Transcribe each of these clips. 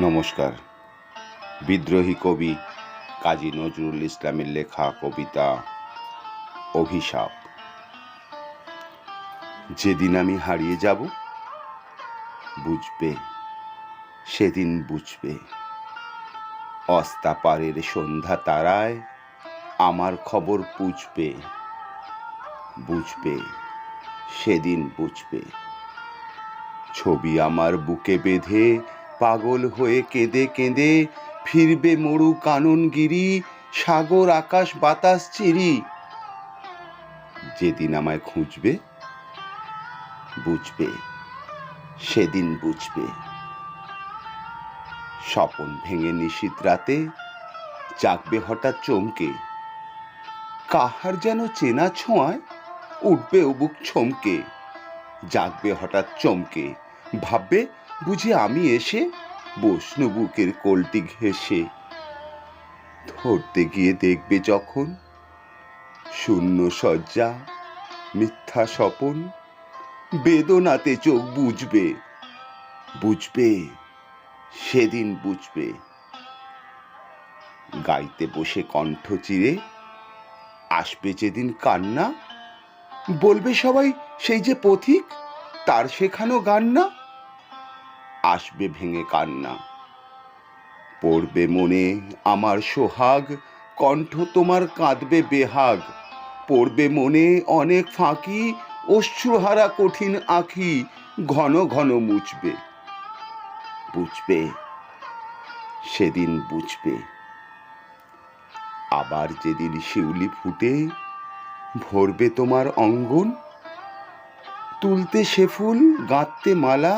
নমস্কার। বিদ্রোহী কবি কাজী নজরুল ইসলামের লেখা কবিতা অভিশাপ। যেদিন আমি হারিয়ে যাব বুঝবে, সেদিন বুঝবে। অস্তাপারের সন্ধ্যা তারায় আমার খবর পুছবে, বুঝবে, সেদিন বুঝবে। ছবি আমার বুকে বেঁধে পাগল হয়ে কেঁদে কেঁদে ফিরবে মরু কাননগিরি, সাগর আকাশ বাতাস চিরি। যেদিন আমায় খুঁজবে বুঝবে, সেদিন বুঝবে। স্বপন ভেঙে নিশীথ রাতে জাগবে হঠাৎ চমকে, কাহার যেন চেনা ছোঁয়ায় উঠবে ও বুক ছমকে। জাগবে হঠাৎ চমকে, ভাববে বুঝি আমি এসে বসনু বুকের কোলটি ঘেঁষে। ধরতে গিয়ে দেখবে যখন শূন্য শয্যা, মিথ্যা স্বপন, বেদনাতে চোখ বুঝবে, বুঝবে, সেদিন বুঝবে। গাইতে বসে কণ্ঠ চিরে আসবে যেদিন কান্না, বলবে সবাই সেই যে পথিক, তার শেখানো গান না। আসবে ভেঙে কান্না, পড়বে মনে আমার সোহাগ, কণ্ঠ তোমার কাঁদবে বেহাগ। পড়বে মনে অনেক ফাঁকি, অশ্রুহারা কঠিন আঁখি ঘন ঘন মুছবে, বুঝবে, সেদিন বুঝবে। আবার যেদিন শিউলি ফুটে ভরবে তোমার অঙ্গন, তুলতে সে ফুল গাঁথতে মালা,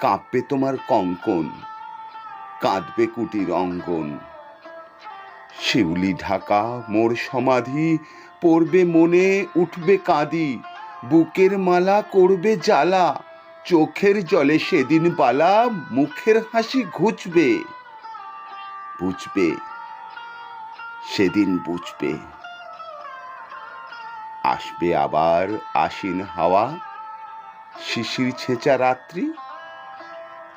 কাঁপবে তোমার কঙ্কন, কাঁদবে কুটির অঙ্গন। শিউলি ঢাকা মোর সমাধি, পড়বে মনে উঠবে কাঁদি, বুকের মালা করবে জ্বালা, চোখের জলে সেদিন বালা, মুখের হাসি ঘুচবে, বুঝবে, সেদিন বুঝবে। আসবে আবার আশ্বিন হাওয়া, শিশির ছেঁচা রাত্রি,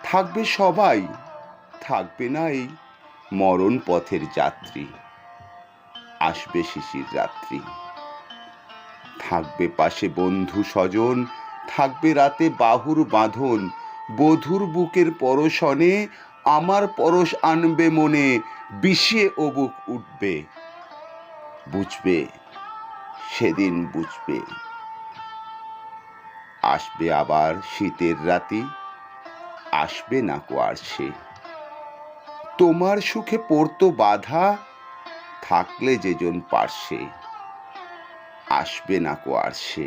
থাকবে সবাই, থাকবে না এই মরণ পথের যাত্রী। আসবে শিশির রাত্রি, থাকবে পাশে বন্ধু স্বজন, থাকবে রাতে বাহুর বাঁধন, বধুর বুকের পরশনে আমার পরশ আনবে মনে, বিষিয়ে ও বুক উঠবে, বুঝবে, সেদিন বুঝবে। আসবে আবার শীতের রাতি, আসবে না কো আর সে, তোমার সুখে পড়তো বাধা, থাকলে যেজন পার্শ্বে, আসবে না কো আর সে।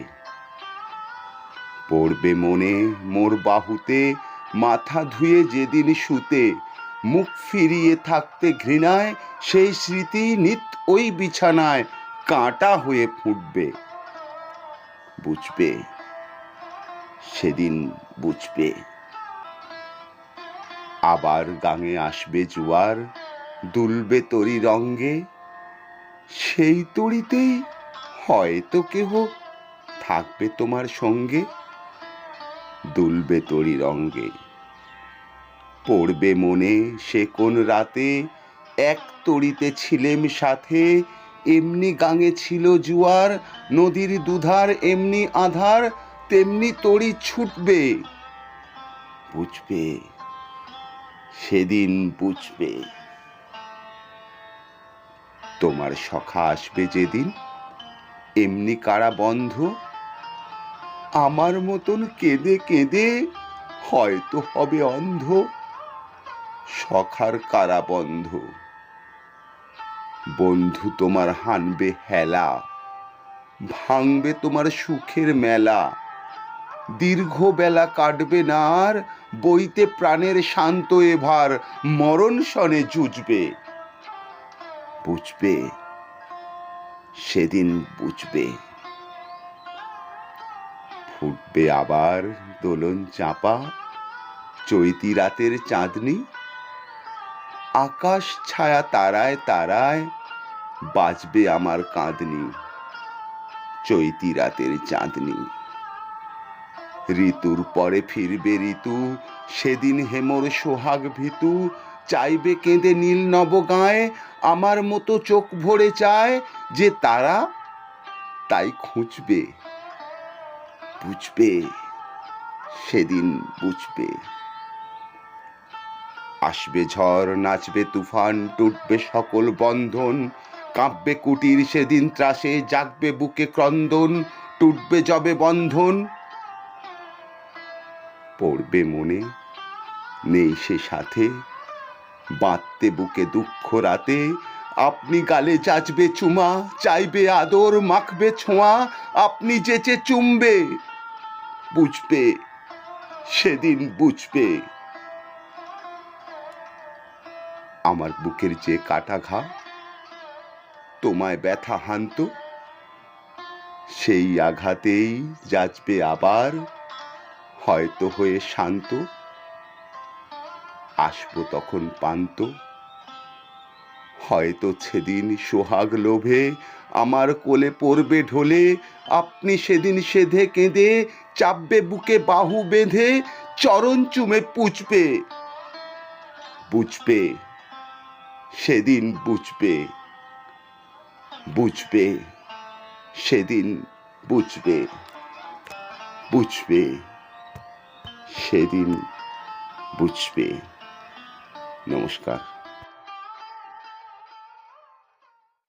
পড়বে মনে মোর বাহুতে মাথা ধুয়ে যেদিন শুতে, মুখ ফিরিয়ে থাকতে ঘৃণায় সেই স্মৃতি নিত ওই বিছানায় কাঁটা হয়ে ফুটবে, বুঝবে, সেদিন বুঝবে। আবার গাঙে আসবে জোয়ার, দুলবে তরি রঙ্গে, সেই তরিতেই হয়তো কেহ থাকবে তোমার সঙ্গে, দুলবে তরি রঙ্গে। পড়বে মনে সে কোন রাতে এক তরিতে ছিলেম সাথে, এমনি গাঙে ছিল জোয়ার, নদীর দুধার এমনি আধার, তেমনি তরি ছুটবে, বুঝবে, সেদিন বুঝবে। তোমার সখা আসবে যেদিন এমনি কারা বন্ধ, আমার মতন কেঁদে কেঁদে হয়তো হবে অন্ধ, সখার কারা বন্ধ। বন্ধু তোমার হানবে হেলা, ভাঙবে তোমার সুখের মেলা, দীর্ঘ বেলা কাটবে না আর, বইতে প্রাণের শান্ত এভার, মরণ সনে জুঝবে, বুঝবে, সেদিন বুঝবে। ফুটবে আবার দোলন চাপা চৈতি রাতের চাঁদনি, আকাশ ছায়া তারায় তারায় বাজবে আমার কাঁদনি, চৈতি রাতের চাঁদনি। ঋতুর পরে ফিরবে ঋতু, সেদিন হেমর সোহাগ ভীতু, চাইবে কেঁদে নীল নবগাঁয়, আমার মতো চোখ ভরে চায় যে তারা তাই খুঁজবে, বুঝবে, সেদিন বুঝবে। আসবে ঝড়, নাচবে তুফান, টুটবে সকল বন্ধন, কাঁপবে কুটির সেদিন ত্রাসে, জাগবে বুকে ক্রন্দন, টুটবে যবে বন্ধন। পড়বে মনে নেই সে সাথে, বাঁধতে বুকে দুঃখ রাতে, আপনি গালে যাচবে চুমা, চাইবে আদর, মাখবে ছোঁয়া, আপনি যেচে চুমবে, বুঝবে, সেদিন বুঝবে। আমার বুকের যে কাটা ঘা তোমায় ব্যথা হানত, সেই আঘাতেই যাচবে আবার, হয়তো হয়ে শান্ত, আসবো তখন পান্ত, হয়তো সেদিন সোহাগ লোভে আমার কোলে পড়বে ঢলে, আপনি সেদিন সেধে কেঁদে চাপবে বুকে বাহু বেঁধে, চরণ চুমে পুছবে, বুঝবে, সেদিন বুঝবে, বুঝবে, সেদিন বুঝবে, বুঝবে, সেদিন বুঝবে। নমস্কার।